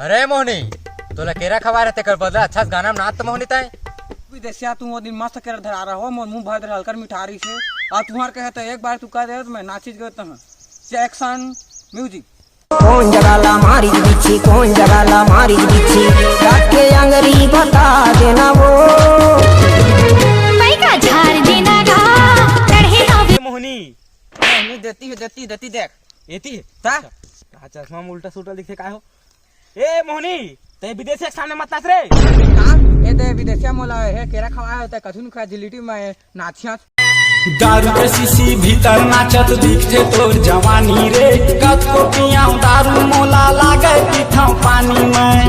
अरे मोहनी तोला केरा खवा रहते कर बदला अच्छा गाना नाच तो मोहनी ताई विदेशिया तू वो दिन मस्त केरा धरा रहा हो मोर मुंह भर दे हलकर मिठारी से और तुम्हार कहे तो एक बार तू कह दे तो मैं नाचिज गए तो एक्शन म्यूजिक कौन जगाला मारी बिछी कौन जगाला मारी बिछी काट के अंगरी बता देना वो का झाड़ देना गा चढ़े ना मोहनी देती देख एती ता चश्मा में उल्टा सुल्टा दिखे का हो ए मोहनी ते विदेश के सामने मत नाच रे का ए दे विदेशिया मोला है केरा खवाया होता कथुन खा जिलिटी में नाचिया दारू के शीशी भीतर नाचत दिखते तोर जवानी रे कतो पियाँ दारू मोला लागे पीठा पानी में।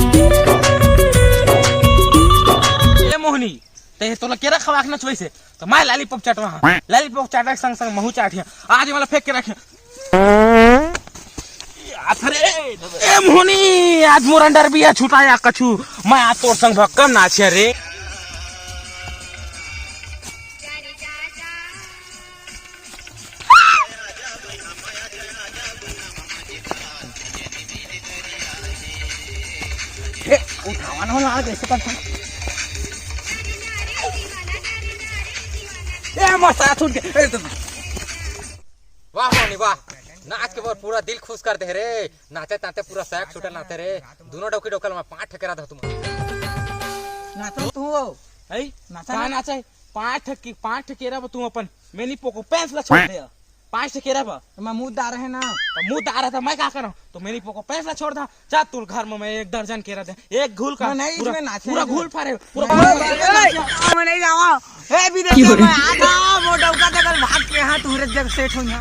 ए मोहनी ते तोला केरा खवा के नचवई से तो मैं लॉलीपॉप चाटवा हां लॉलीपॉप चाटा के संग संग महू चाटिया आज वाला फेंक के रखे अरे ए मोहनी आज मोर अंडर बिया छुटाया कछु मैं आज तोर संग भक्कम नाचिया रे उठावाना हो लाल कैसे करता ए मसा छूट के वाह मोहनी वाह नाच के बाद पूरा दिल खुश कर दे रे नाचे ताते पूरा सैक छूटल नाते रे दोनों डोकी डोकल में 5 ठकेरा द तुम नाचो तू ए नाचा का नाचे 5 ठकेरा तू अपन मेनी पोको पैंस ला छोड़ दे 5 ठकेरा बा मैं मुंह दार है ना तो मुंह दारा था मैं क्या करूं तो मेरी पोको पैंस ला छोड़ दा जा तू घर में मैं 1 दर्जन केरा दे एक घूल का नहीं इसमें नाचे पूरा घूल फारे पूरा मैं नहीं जावा ए विदेश में आ जा वो डौका तक भाग के हाथ तुहरे जग सेठ हो